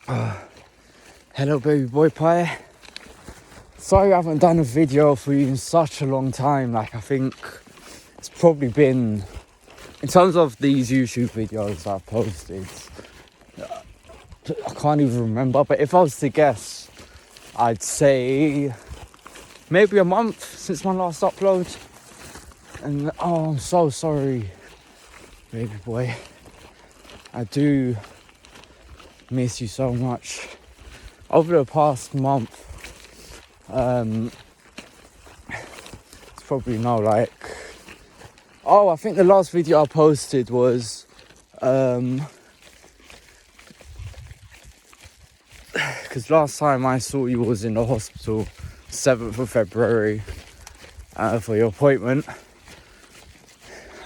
Hello baby boy pie. Sorry I haven't done a video for you in such a long time. Like, I think it's probably been, in terms of these YouTube videos I've posted, I can't even remember, but if I was to guess, I'd say maybe a month since my last upload. And oh, I'm so sorry baby boy, I do miss you so much. Over the past month, it's probably now like, I think the last video I posted was because last time I saw you was in the hospital 7th of February for your appointment,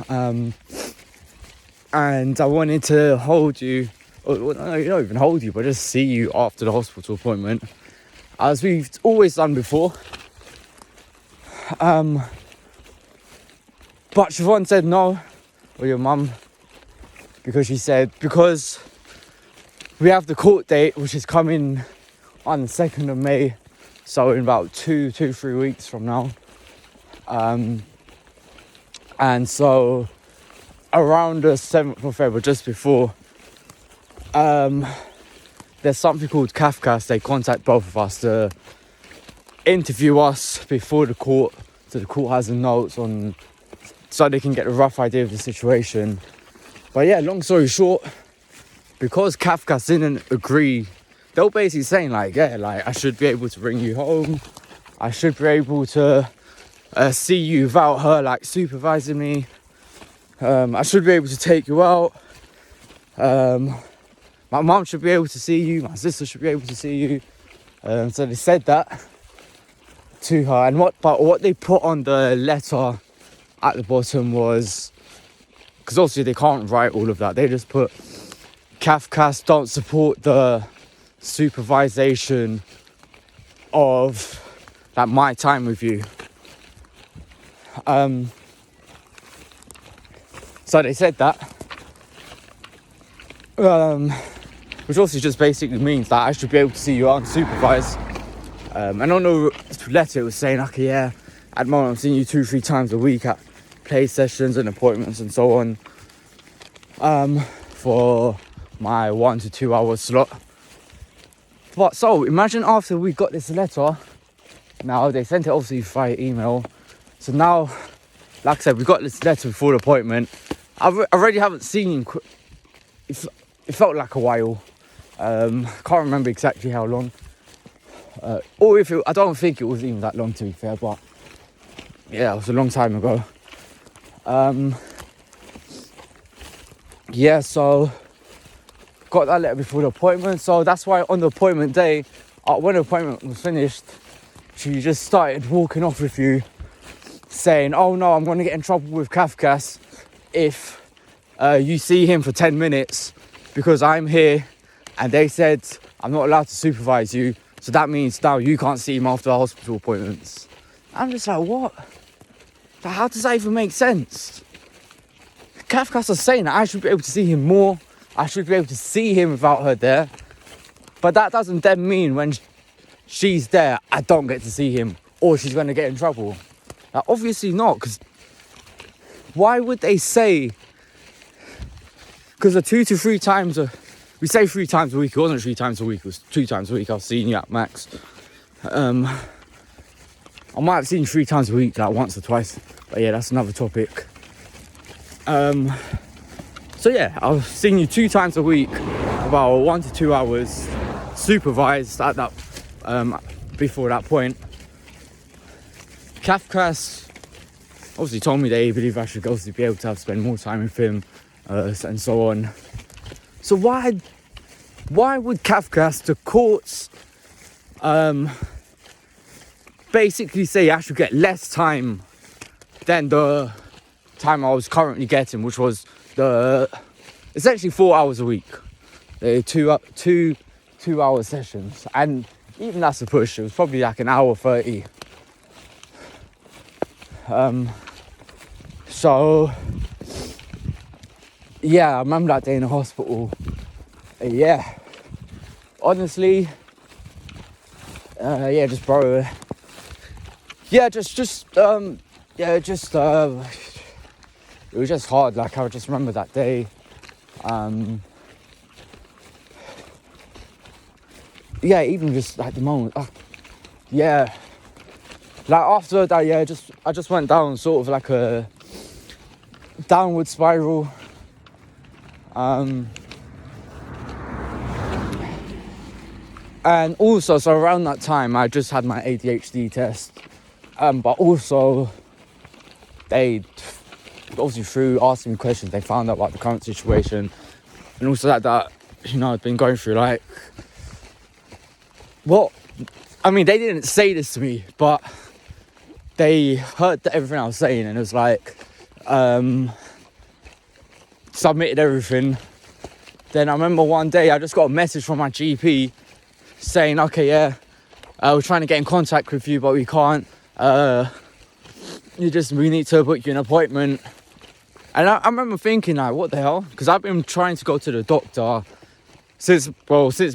and I wanted to hold you, or no, not even hold you, but just see you after the hospital appointment, as we've always done before. But Siobhan said no, or your mum, because she said, because we have the court date, which is coming on the 2nd of May, so in about 3 weeks from now. And so around the 7th of February, just before, there's something called Kafkas. They contact both of us to interview us before the court, so the court has the notes on, so they can get a rough idea of the situation. But yeah, long story short, because Kafkas didn't agree, they were basically saying like, yeah, like I should be able to bring you home, I should be able to see you without her like supervising me, I should be able to take you out, my mum should be able to see you, my sister should be able to see you. So they said that to her, and what they put on the letter at the bottom was, because obviously they can't write all of that, they just put Kafkas don't support the supervision of like my time with you. So they said that, which also just basically means that I should be able to see you unsupervised. And on the letter it was saying, okay, yeah, at the moment I'm seeing you 2-3 times a week at play sessions and appointments and so on, for my 1 to 2 hour slot. But so imagine after we got this letter, now they sent it obviously via email, so now, like I said, we got this letter before the appointment. I already haven't seen him, it felt like a while, can't remember exactly how long, or if it, I don't think it was even that long, to be fair, but yeah, it was a long time ago. Yeah, so got that letter before the appointment, so that's why on the appointment day, when the appointment was finished, she just started walking off with you, saying, oh no, I'm going to get in trouble with Kafkas if you see him for 10 minutes, because I'm here and they said I'm not allowed to supervise you, so that means now you can't see him after the hospital appointments. I'm just like, what? How does that even make sense? Kafkas is saying that I should be able to see him more, I should be able to see him without her there, but that doesn't then mean when she's there I don't get to see him, or she's going to get in trouble. Like, obviously not, because why would they say, because the 2 to 3 times, we say 3 times a week, it wasn't 3 times a week, it was 2 times a week I've seen you at max. I might have seen you 3 times a week, like once or twice, but yeah, that's another topic. So yeah, I've seen you 2 times a week, about 1 to 2 hours, supervised at that, before that point. Kafkas obviously told me they believe I should also be able to spend more time with him, and so on. So why would Kafkas, the courts, basically say I should get less time than the time I was currently getting, which was essentially 4 hours a week, 2 hour sessions, and even that's a push. It was probably like an hour 30. So yeah, I remember that day in the hospital. Yeah, honestly, yeah, just bro, yeah, yeah, just it was just hard. Like, I just remember that day. Yeah, even just like the moment, yeah, like after that, yeah, I just went down sort of like a downward spiral. And also, so around that time, I just had my ADHD test, but also they obviously through asking me questions, they found out about the current situation, and also that you know, I've been going through like, well, I mean, they didn't say this to me, but they heard everything I was saying, and it was like, submitted everything. Then I remember one day I just got a message from my GP saying, okay, yeah, we're trying to get in contact with you, but we can't. We need to book you an appointment. And I remember thinking, like, what the hell? Because I've been trying to go to the doctor since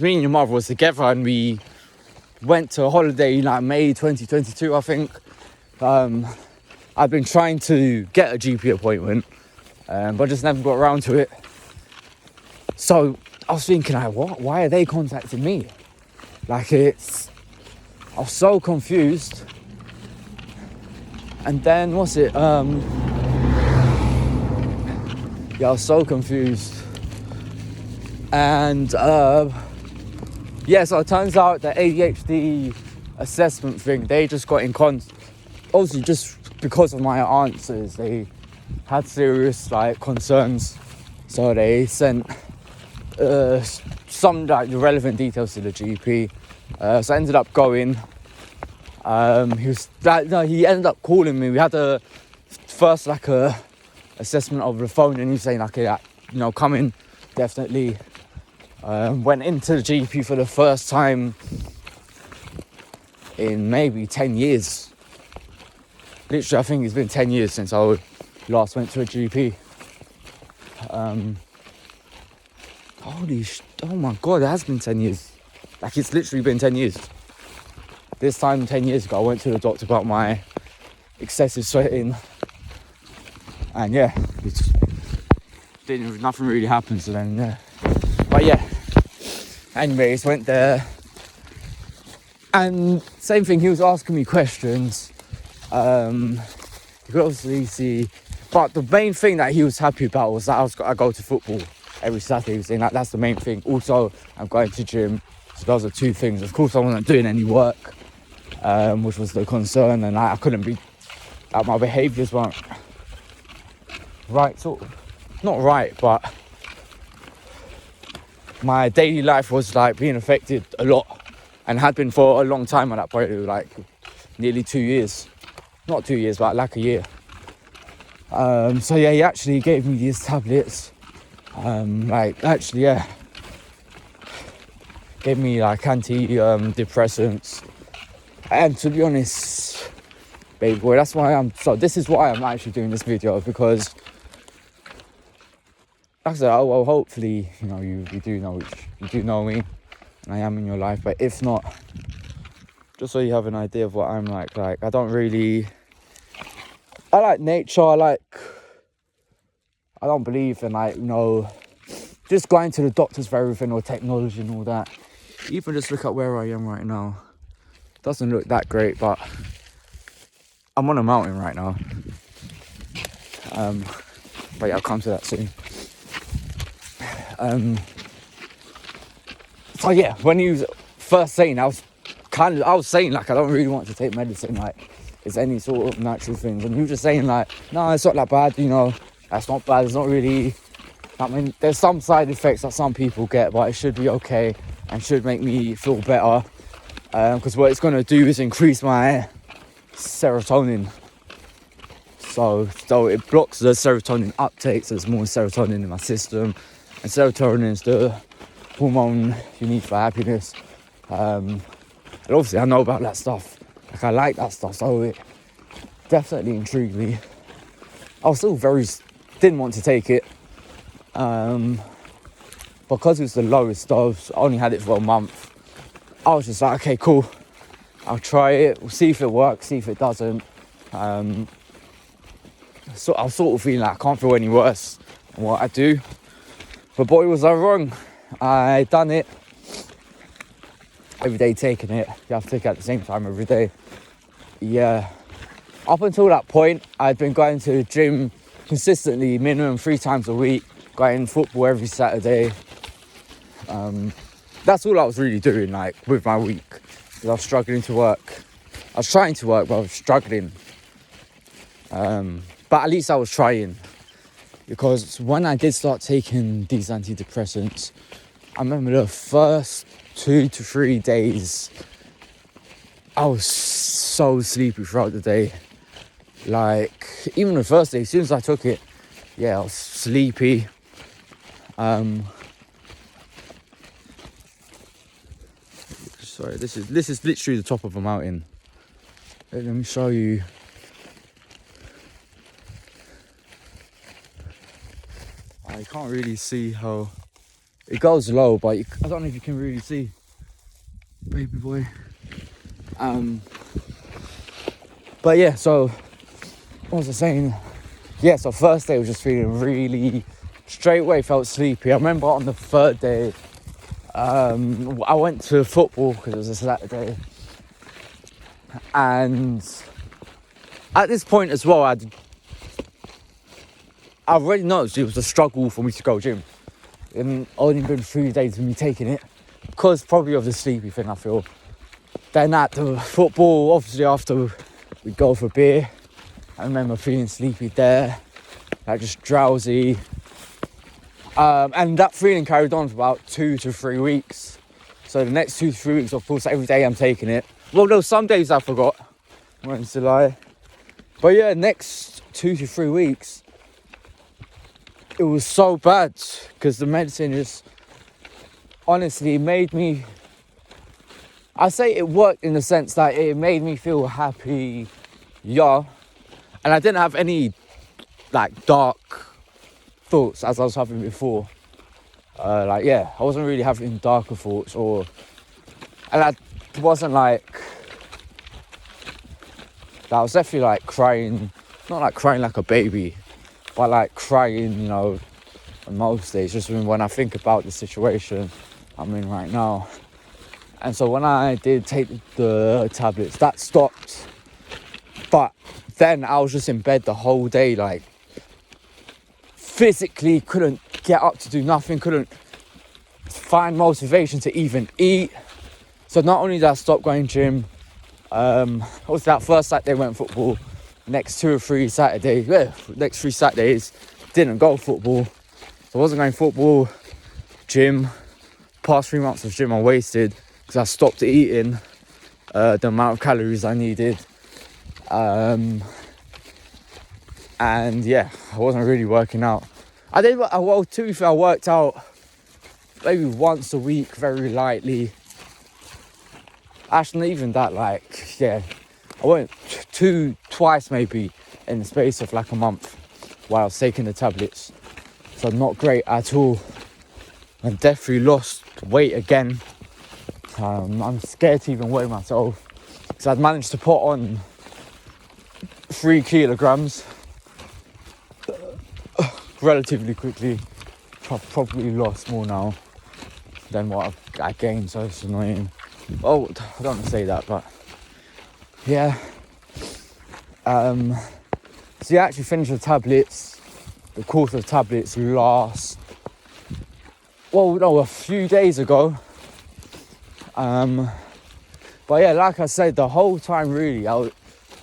me and your mother was together, and we went to a holiday in like May 2022, I think. I've been trying to get a GP appointment, but just never got around to it. So I was thinking, like, what? Why are they contacting me? Like, I was so confused. And then, yeah, I was so confused. And, yeah, so it turns out the ADHD assessment thing, they just got in contact. Obviously, just because of my answers, they had serious, like, concerns. So they sent some, like, relevant details to the GP. So I ended up going. He ended up calling me. We had a first like a assessment over the phone, and he was saying, okay, yeah, you know, come in, definitely. Went into the GP for the first time in maybe 10 years. Literally, I think it's been 10 years since I last went to a GP. Oh my God, it has been 10 years. Like, it's literally been 10 years. This time 10 years ago, I went to the doctor about my excessive sweating. And yeah, nothing really happened, so then, yeah. But yeah, anyways, went there. And same thing, he was asking me questions. You could obviously see, but the main thing that he was happy about was that I go to football every Saturday. He was saying that's the main thing. Also, I'm going to gym. So those are two things. Of course, I wasn't doing any work, which was the concern, and I couldn't be, like, my behaviours weren't right, sort of, not right, but my daily life was like being affected a lot, and had been for a long time at that point. It was like nearly 2 years, not 2 years, but like a year. So yeah, he actually gave me these tablets. Gave me like anti-depressants, and to be honest, baby boy, this is why I'm actually doing this video, because like I said, well, hopefully, you know, you do know me, and I am in your life. But if not, just so you have an idea of what I'm like I like nature. I don't believe in, like, you know, just going to the doctors for everything or technology and all that. Even just look at where I am right now. Doesn't look that great, but I'm on a mountain right now. But yeah, I'll come to that soon. So yeah, when he was first saying, I was saying, like, I don't really want to take medicine, like, it's any sort of natural things. And he was just saying, like, no, it's not that bad, you know, that's not bad, it's not really, I mean, there's some side effects that some people get, but it should be okay and should make me feel better. Because what it's going to do is increase my serotonin. So it blocks the serotonin uptake, so there's more serotonin in my system. And serotonin is the hormone you need for happiness. And obviously I know about that stuff. Like, I like that stuff, so it definitely intrigued me. I was still didn't want to take it. because it was the lowest dose, I only had it for a month. I was just like, okay, cool. I'll try it. We'll see if it works, see if it doesn't. So I was sort of feeling like I can't feel any worse than what I do. But boy, was I wrong. I done it. Every day taking it. You have to take it at the same time every day. Yeah. Up until that point, I'd been going to the gym consistently, minimum 3 times a week, going football every Saturday. That's all I was really doing, like, with my week. Because I was struggling to work. I was trying to work, but I was struggling. But at least I was trying. Because when I did start taking these antidepressants, I remember the first 2 to 3 days, I was so sleepy throughout the day. Like, even the first day, as soon as I took it, yeah, I was sleepy. Sorry, this is literally the top of a mountain. Let me show you. I can't really see how it goes low, but I don't know if you can really see, baby boy. But yeah, so what was I saying? Yeah, so first day was just feeling really, straight away felt sleepy. I remember on the third day, I went to football because it was a Saturday, and at this point as well, I already noticed it was a struggle for me to go gym. It only been 3 days of me taking it, because probably of the sleepy thing, I feel. Then at the football, obviously after we go for beer, I remember feeling sleepy there, like just drowsy. And that feeling carried on for about 2 to 3 weeks. So the next 2 to 3 weeks, of course, every day I'm taking it. Well, no, some days I forgot. I won't lie. But yeah, next 2 to 3 weeks, it was so bad because the medicine just honestly made me, I say it worked in the sense that it made me feel happy, yeah. And I didn't have any like dark thoughts as I was having before. Like, yeah, I wasn't really having darker thoughts, and I wasn't like, I was definitely like crying, not like crying like a baby, but like crying, you know, on most days, just when I think about the situation I'm in right now. And so when I did take the tablets, that stopped. But then I was just in bed the whole day, like physically couldn't get up to do nothing, couldn't find motivation to even eat. So not only did I stop going gym, also that first Saturday went football, next 2 or 3 Saturdays, next 3 Saturdays didn't go football. So I wasn't going football, gym. Past 3 months of gym I wasted because I stopped eating the amount of calories I needed. And yeah, I wasn't really working out. I did, well, to be fair, I worked out maybe once a week, very lightly. Actually, not even that, like, yeah. I went twice maybe in the space of like a month while I was taking the tablets. So not great at all. I definitely lost weight again. I'm scared to even weigh myself because I'd managed to put on 3 kilograms relatively quickly. Probably lost more now than what I gained, so it's annoying. Oh, I don't want to say that, but yeah. So you actually finish the tablets. The course of tablets lasts, well, no, a few days ago. But yeah, like I said, the whole time really,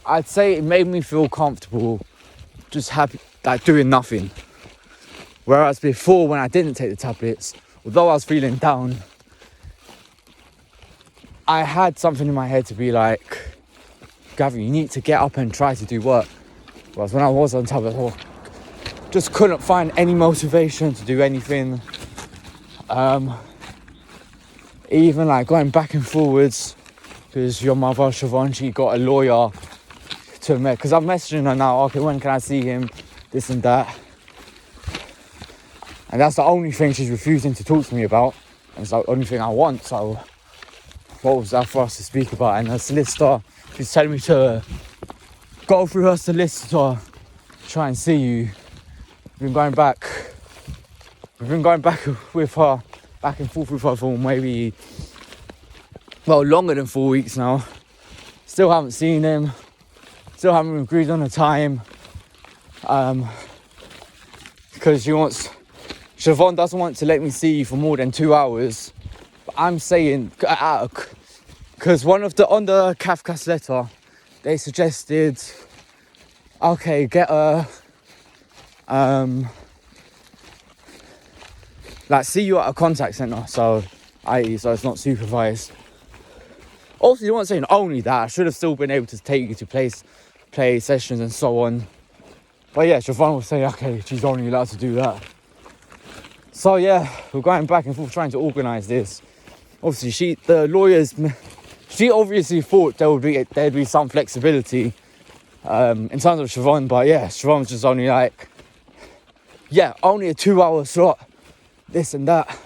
I'd say it made me feel comfortable, just happy, like doing nothing. Whereas before, when I didn't take the tablets, although I was feeling down, I had something in my head to be like, Gavin, you need to get up and try to do work. Whereas when I was on tablets, I just couldn't find any motivation to do anything. Even like going back and forwards, because your mother, Siobhan, she got a lawyer to me, because I'm messaging her now, okay, when can I see him, this and that. And that's the only thing she's refusing to talk to me about. And it's the only thing I want. So what was that for us to speak about? And her solicitor, she's telling me to go through her solicitor, try and see you. We've been going back with her, back and forth with her for maybe, longer than 4 weeks now. Still haven't seen him. Still haven't agreed on a time. Because Siobhan doesn't want to let me see you for more than 2 hours. But I'm saying, because on the Kafka's letter, they suggested, okay, get a, see you at a contact centre, so it's not supervised. Also, you weren't saying only that, I should have still been able to take you to play sessions and so on. But yeah, Siobhan will say, okay, she's only allowed to do that. So yeah, we're going back and forth trying to organise this. Obviously, the lawyers, she obviously thought there'd be some flexibility in terms of Siobhan, but yeah, Siobhan's just only like, yeah, only a 2-hour slot, this and that.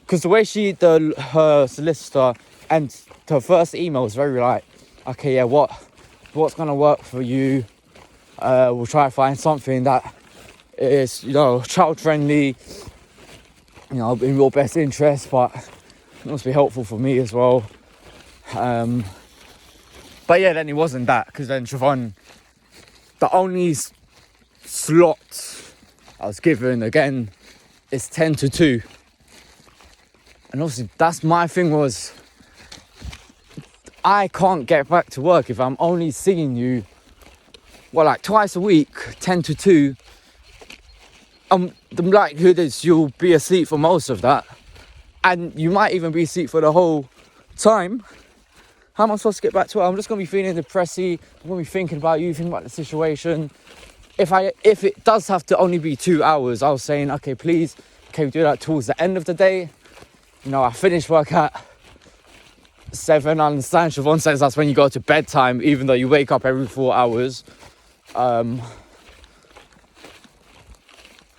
Because the way her solicitor, and her first email was very like, okay, yeah, what's gonna work for you? We'll try to find something that is, child friendly, in your best interest, but it must be helpful for me as well. But yeah, then it wasn't that, because then Siobhan, the only slot I was given again is 10 to 2. And obviously that's my thing, was I can't get back to work if I'm only seeing you twice a week, 10 to 2. The likelihood is you'll be asleep for most of that, and you might even be asleep for the whole time. How am I supposed to get back to it? I'm just going to be feeling depressy. I'm going to be thinking about you, thinking about the situation. If it does have to only be 2 hours, I was saying, okay, please, can we do that towards the end of the day? I finish work at 7. I understand Siobhan says that's when you go to bedtime, even though you wake up every 4 hours.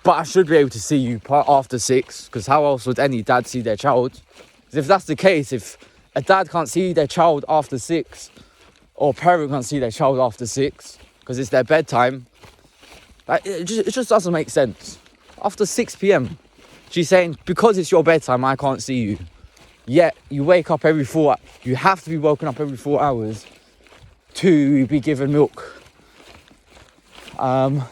But I should be able to see you after 6, because how else would any dad see their child? Because if that's the case, if a dad can't see their child after 6, or a parent can't see their child after 6, because it's their bedtime, it just doesn't make sense. After 6 p.m, she's saying, because it's your bedtime, I can't see you. Yet, you wake up every 4, you have to be woken up every 4 hours to be given milk. Oh,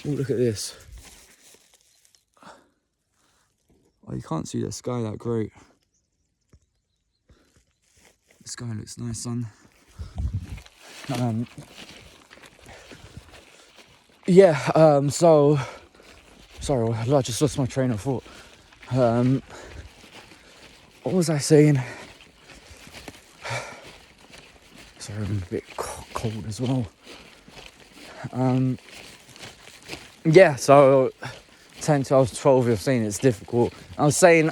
look at this. Oh, you can't see the sky that great. The sky looks nice, son. So... Sorry, I just lost my train of thought. What was I saying? Sorry, I'm a bit cold as well. So 10, 12, 12, you're saying it's difficult. I was saying,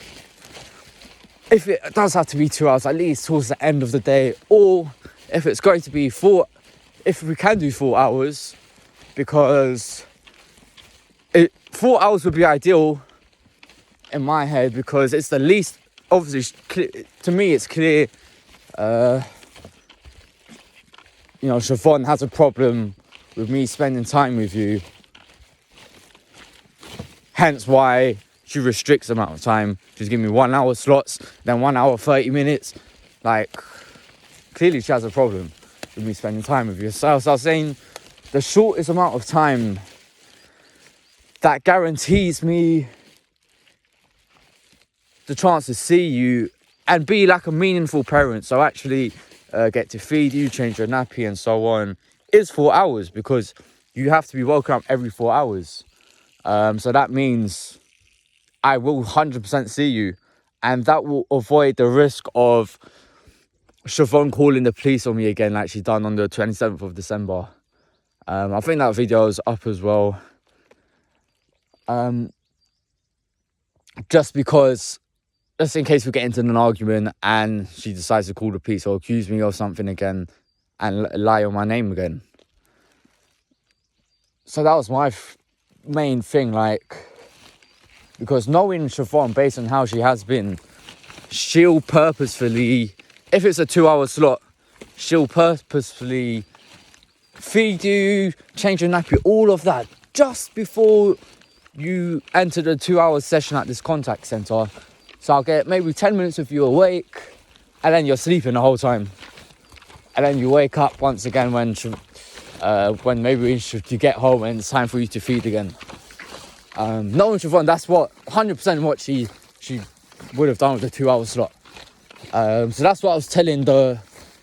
if it does have to be 2 hours, at least towards the end of the day, or if it's going to be 4, if we can do 4 hours, because 4 hours would be ideal in my head, because it's the least, obviously, to me it's clear, Siobhan has a problem with me spending time with you. Hence why she restricts the amount of time. She's giving me 1 hour slots, then 1 hour, 30 minutes. Clearly she has a problem with me spending time with you. So I was saying, the shortest amount of time that guarantees me the chance to see you and be like a meaningful parent, so actually get to feed you, change your nappy and so on, is 4 hours, because you have to be woken up every 4 hours. So that means I will 100% see you, and that will avoid the risk of Siobhan calling the police on me again, like she done on the 27th of December. I think that video is up as well. Just because, just in case we get into an argument and she decides to call the police or accuse me of something again and lie on my name again. So that was main thing, like, because knowing Siobhan, based on how she has been, she'll purposefully, if it's a 2-hour slot, she'll purposefully feed you, change your nappy, all of that, just before you enter the 2-hour session at this contact centre. So I'll get maybe 10 minutes of you awake, and then you're sleeping the whole time. And then you wake up once again when maybe you get home and it's time for you to feed again. Knowing Siobhan, that's what 100% what she would have done with the 2-hour slot. So that's what I was telling the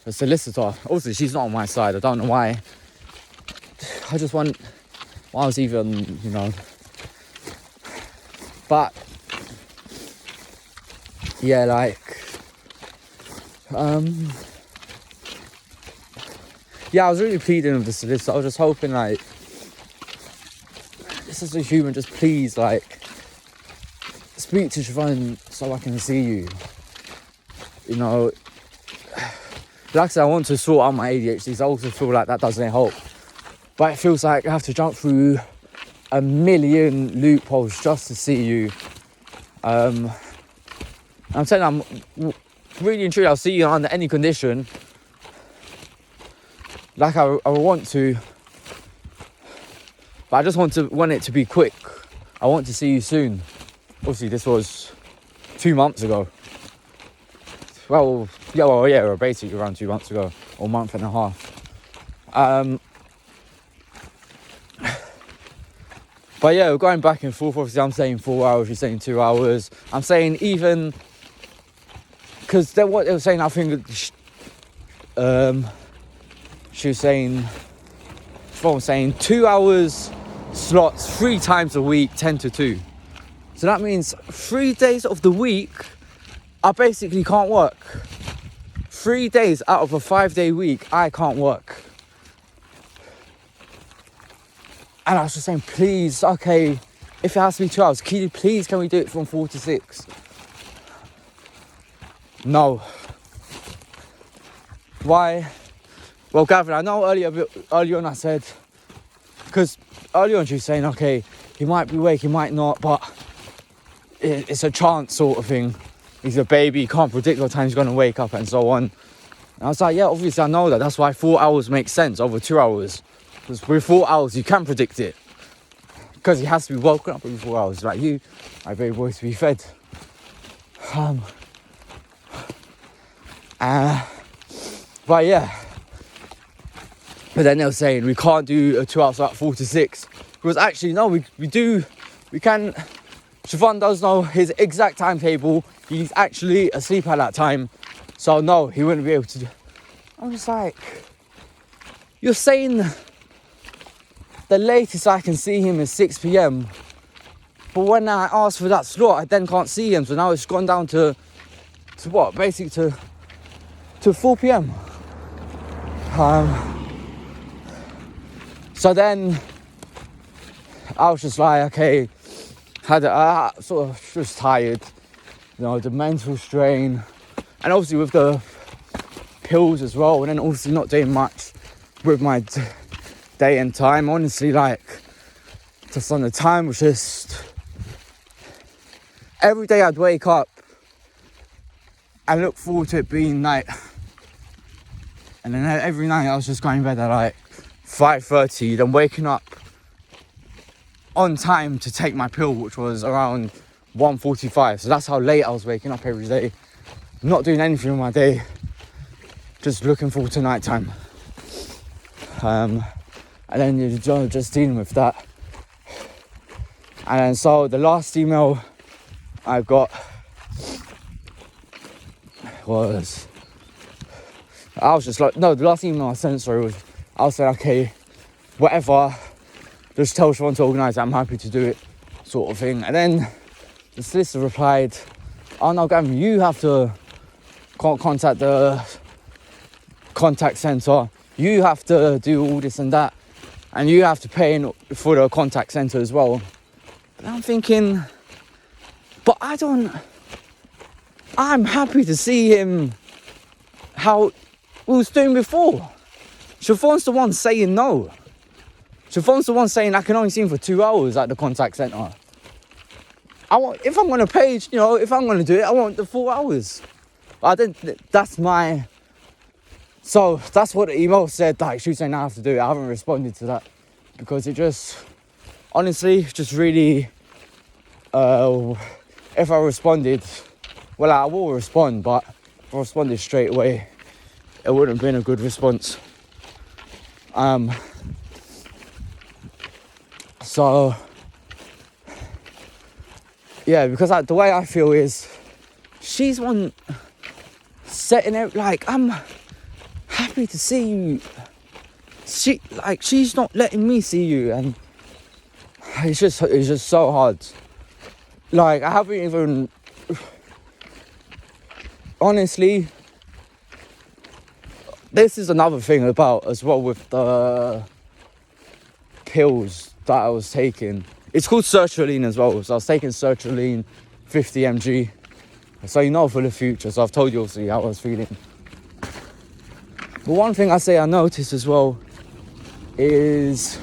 solicitor. Obviously, she's not on my side. I don't know why. I just want, why I was even, you know. But yeah, like, yeah, I was really pleading with the solicitor. I was just hoping, like, this is a human, just please, like, speak to Siobhan so I can see you. You know, like I said, I want to sort out my ADHD, so I also feel like that doesn't help. But it feels like I have to jump through a million loopholes just to see you. I'm saying I'm really and truly, I'll see you under any condition. Like I want to, but I just want it to be quick. I want to see you soon. Obviously, this was 2 months ago. Well, yeah, basically around 2 months ago, or a month and a half. But yeah, we're going back and forth. Obviously, I'm saying 4 hours, you're saying 2 hours. I'm saying even, because what they were saying, I think, she was saying 2 hours slots 3 times a week, 10 to 2. So that means 3 days of the week I basically can't work. 3 days out of a 5-day week, I can't work. And I was just saying, please, okay, if it has to be 2 hours, please can we do it from 4 to 6? No. Why? Well, Gavin, I know earlier on I said, because earlier on she was saying, okay, he might be awake, he might not, but it's a chance sort of thing. He's a baby, you can't predict what time he's going to wake up and so on. And I was like, yeah, obviously I know that. That's why 4 hours makes sense over 2 hours. Because with 4 hours, you can predict it. Because he has to be woken up every 4 hours. Like you, my baby boy, to be fed. But yeah. But then they were saying we can't do a 2 hours at 4 to 6. Because actually, no, we can. Siobhan does know his exact timetable. He's actually asleep at that time. So no, he wouldn't be able to do. I'm just like, you're saying the latest I can see him is 6 p.m. But when I ask for that slot, I then can't see him. So now it's gone down to what? Basically to 4 p.m. So then I was just like, okay, I sort of just tired, you know, the mental strain, and obviously with the pills as well, and then obviously not doing much with my day and time. Honestly, like, just on the time was just, every day I'd wake up and look forward to it being night, and then every night I was just going to bed at like 5:30, then waking up on time to take my pill, which was around 1:45. So that's how late I was waking up every day, not doing anything with my day, just looking forward to night time. And then you're just dealing with that. And then so the last email I got was, I was just like, no, the last email I sent, was, I was like, okay, whatever, just tell Siobhan to organise it, I'm happy to do it, sort of thing. And then the solicitor replied, oh no, Gavin, you have to contact the contact centre, you have to do all this and that, and you have to pay for the contact centre as well. But I'm thinking, but I'm happy to see him how we was doing before. Siobhan's the one saying no. So phone's the one saying I can only see him for 2 hours at the contact centre. If I'm gonna page, if I'm gonna do it, I want the 4 hours. I didn't. So that's what the email said. Like she was saying I have to do it. I haven't responded to that because it just, honestly, just really. If I responded, well, I will respond, but if I responded straight away, it wouldn't have been a good response. So yeah, because the way I feel is she's one setting it, like, I'm happy to see you. She's not letting me see you, and it's just so hard. Like, I haven't even, honestly, this is another thing about as well with the pills that I was taking. It's called sertraline as well. So I was taking sertraline 50 mg. So for the future. So I've told you obviously how I was feeling. But one thing I noticed as well is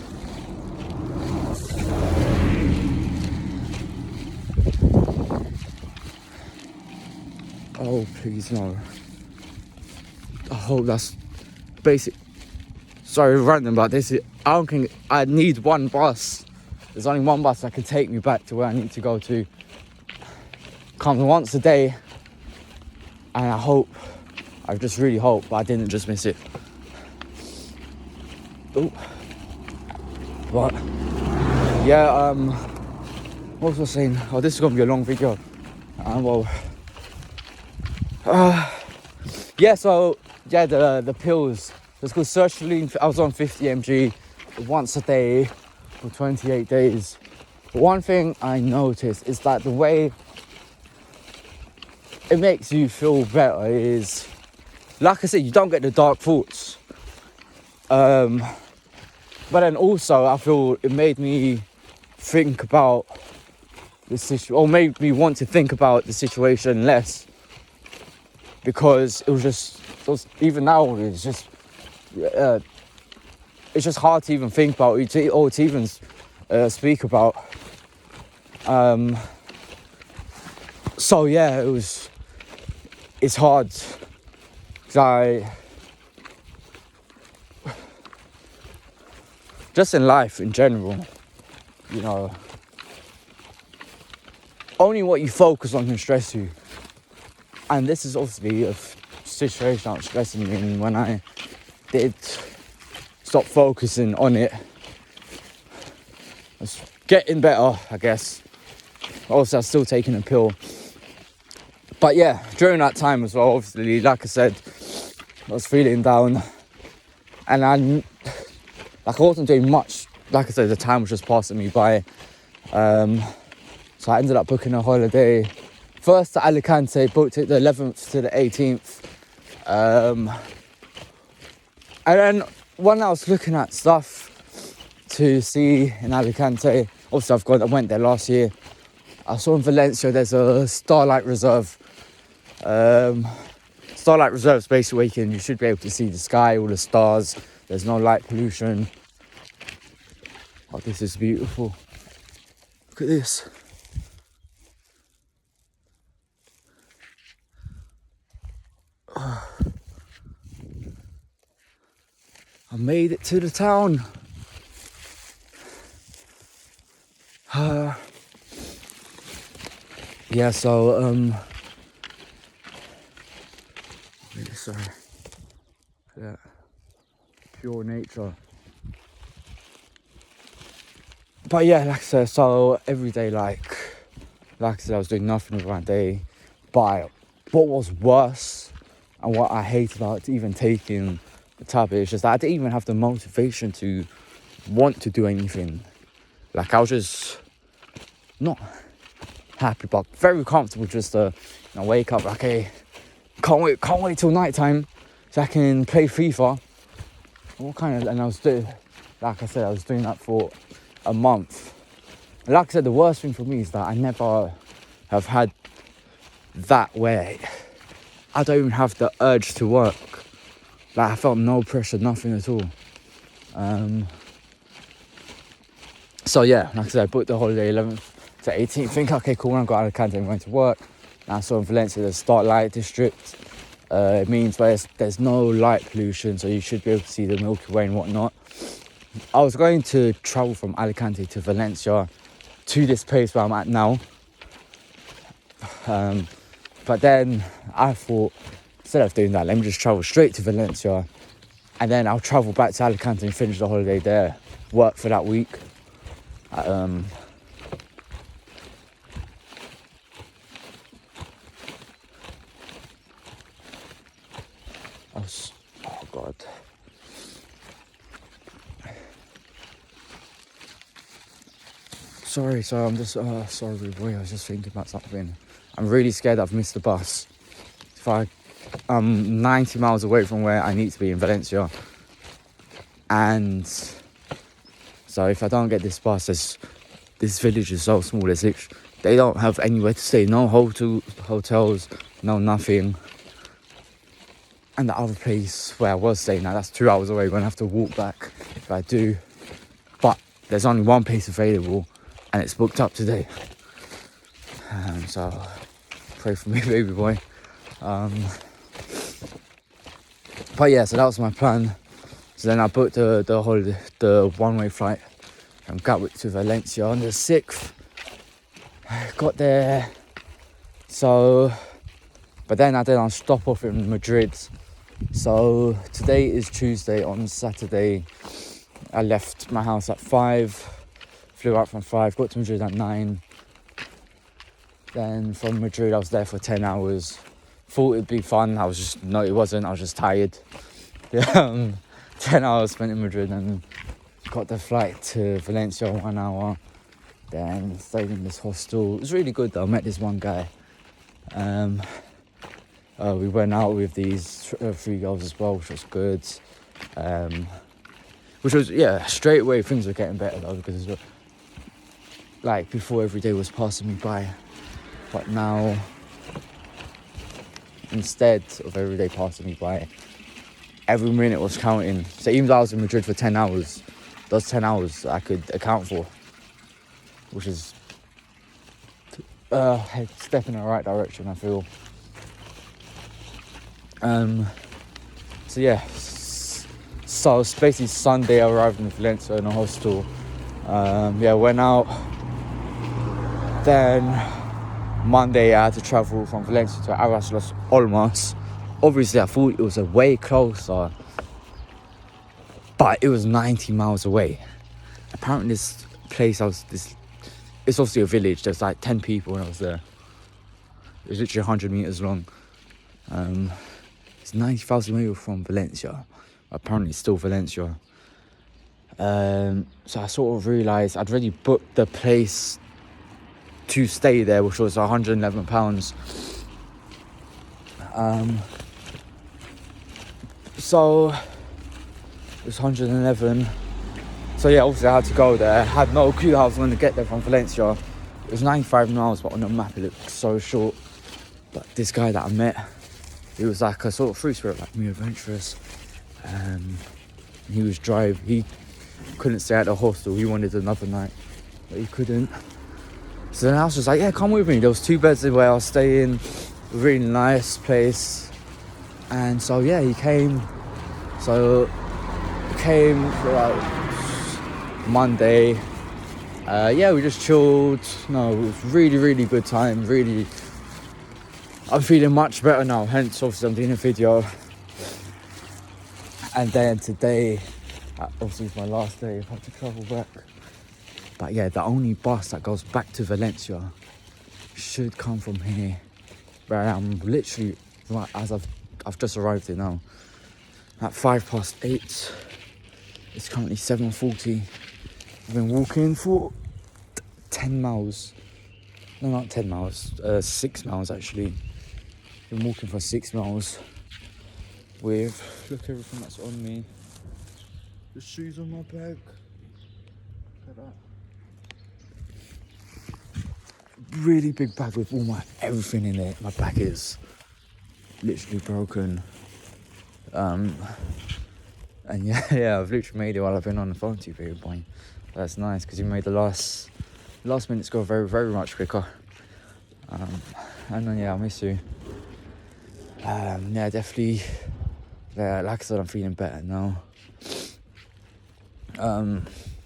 oh please no. I hope that's basic. Sorry, random, but this is. I don't think I need one bus. There's only one bus that can take me back to where I need to go to. Comes once a day, and I just really hope I didn't just miss it. Oh, but yeah, what was I saying? Oh, this is gonna be a long video. Yeah, so yeah, the pills. It's called sertraline. I was on 50 mg once a day for 28 days. But one thing I noticed is that the way it makes you feel better is, like I said, you don't get the dark thoughts. But then also I feel it made me think about the situation, or made me want to think about the situation less, because even now it's just hard to even think about or to even speak about. So yeah, it's hard. Just in life in general, only what you focus on can stress you. And this is obviously a situation that was stressing me, and when I did stop focusing on it, it's getting better, I guess. Also, I was still taking a pill. But yeah, during that time as well, obviously, like I said, I was feeling down. And I wasn't doing much. Like I said, the time was just passing me by. So I ended up booking a holiday. First to Alicante, booked it the 11th to the 18th. And then when I was looking at stuff to see in Alicante, obviously I went there last year. I saw in Valencia there's a Starlight Reserve. Starlight Reserve is basically where you should be able to see the sky, all the stars. There's no light pollution. Oh, this is beautiful. Look at this. I made it to the town. Yeah, so really sorry. Yeah, pure nature. But yeah, like I said, so every day, like I said, I was doing nothing with my day. But what was worse, and what I hate about even taking the tablet, is just that I didn't even have the motivation to want to do anything. Like, I was just not happy, but very comfortable just to wake up, like, hey, can't wait till night time so I can play FIFA. And I was doing, like I said, I was doing that for a month. And like I said, the worst thing for me is that I never have had that way. I don't even have the urge to work. Like, I felt no pressure, nothing at all. So yeah, like I said, I booked the holiday 11th to 18th. Think, okay, cool, when I got out of Alicante, I'm going to work. Now, so in Valencia, there's Start Light District. It means there's no light pollution, so you should be able to see the Milky Way and whatnot. I was going to travel from Alicante to Valencia to this place where I'm at now. But then I thought, instead of doing that, let me just travel straight to Valencia, and then I'll travel back to Alicante and finish the holiday there, work for that week. Oh God. Sorry, I'm just, sorry boy, I was just thinking about something. I'm really scared I've missed the bus. I'm 90 miles away from where I need to be in Valencia. And so if I don't get this bus, this village is so small, they don't have anywhere to stay, no hotels, no nothing. And the other place where I was staying now, that's 2 hours away. I'm going to have to walk back if I do. But there's only one place available, and it's booked up today. So pray for me, baby boy. But yeah, so that was my plan. So then I booked the one-way flight from Gatwick to Valencia on the 6th. Got there. So, but then I did a stop off in Madrid. So today is Tuesday. On Saturday, I left my house at 5, flew out from 5, got to Madrid at 9. Then from Madrid, I was there for 10 hours. Thought it'd be fun. It wasn't. I was just tired. 10 hours spent in Madrid, and got the flight to Valencia 1 hour. Then stayed in this hostel. It was really good though. I met this one guy. We went out with these 3 girls as well, which was good. Which was, straight away things were getting better though, because like before every day was passing me by. But now, instead of every day passing me by, every minute was counting. So even though I was in Madrid for 10 hours, those 10 hours I could account for, which is a step in the right direction, I feel. So yeah, so it's basically Sunday I arrived in Valencia in a hostel. Went out. Then Monday I had to travel from Valencia to Aras, Olmos. Obviously I thought it was a way closer, but it was 90 miles away. Apparently this place it's obviously a village. There's like 10 people when I was there. It was literally 100 meters long. It's 90,000 miles from Valencia. Apparently it's still Valencia. So I sort of realised I'd already booked the place to stay there, which was £111. So it was 111. So yeah, obviously I had to go there. I had no clue how I was going to get there from Valencia. It was 95 miles, but on the map it looked so short. But this guy that I met, he was like a sort of free spirit like me, adventurous. He couldn't stay at the hostel. He wanted another night, but he couldn't. So then I was just like, yeah, come with me. There was 2 beds where I was staying, a really nice place. And so yeah, he came. So he came for like Monday. We just chilled. No, it was really, really good time. Really, I'm feeling much better now. Hence, obviously, I'm doing a video. And then today, obviously, it's my last day. I've had to travel back. But yeah, the only bus that goes back to Valencia should come from here, where I'm literally right as I've just arrived here now. At 8:05. It's currently 7:40. I've been walking for 10 miles. No, not 10 miles. 6 miles actually. Been walking for 6 miles. With look everything that's on me. The shoes on my back. Look at that. Really big bag with all my everything in it. My back is literally broken. And yeah, I've literally made it while I've been on the phone to you, baby boy. That's nice because you made the last minutes go very, very much quicker. And then yeah, I miss you. Yeah, definitely. Yeah, like I said, I'm feeling better now.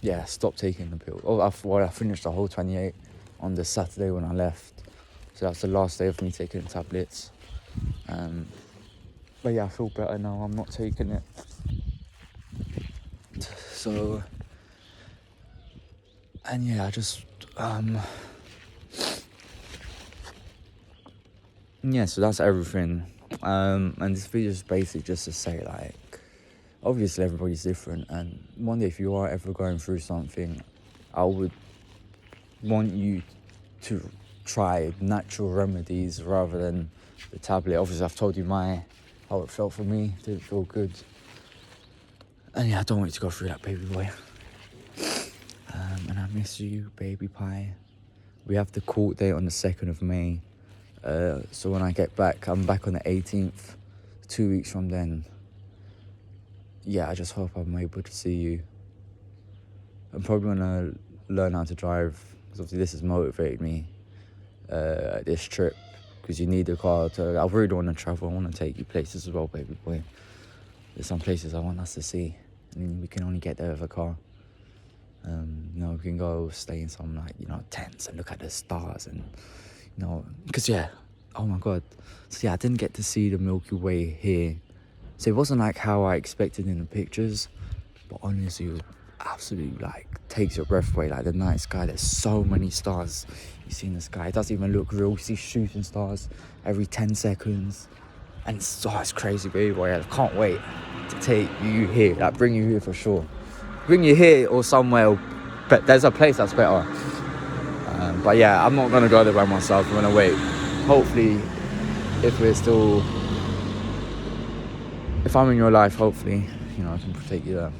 Yeah, stop taking the pill. I finished the whole 28 on the Saturday when I left. So that's the last day of me taking the tablets. But yeah, I feel better now. I'm not taking it. So, and yeah, I just yeah. So that's everything. And this video is basically just to say, like, obviously everybody's different, and one day if you are ever going through something, I would want you to try natural remedies rather than the tablet. Obviously I've told you how it felt for me. It didn't feel good, and yeah, I don't want you to go through that, baby boy. And I miss you, baby pie. We have the court date on the 2nd of May, so when I get back, I'm back on the 18th, 2 weeks from then. Yeah, I just hope I'm able to see you. I'm probably gonna learn how to drive, because obviously this has motivated me, this trip, because you need a car to, I really want to travel. I want to take you places as well, baby boy. There's some places I want us to see, and we can only get there with a car. We can go stay in some, like, tents and look at the stars, and because oh my god. So yeah, I didn't get to see the Milky Way here, so it wasn't like how I expected in the pictures, but honestly it was absolutely, like, takes your breath away. Like, the night sky, there's so many stars you see in the sky. It doesn't even look real. You see shooting stars every 10 seconds, and it's crazy, baby boy. I can't wait to take you here, like, bring you here for sure. Bring you here or somewhere, but there's a place that's better. But yeah, I'm not gonna go there by myself. I'm gonna wait. Hopefully, if I'm in your life, hopefully, I can take you there.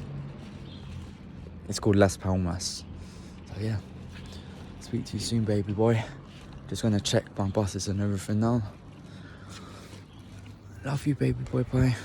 It's called Las Palmas. So yeah, speak to you soon, baby boy. Just gonna check my buses and everything now. Love you, baby boy. Bye.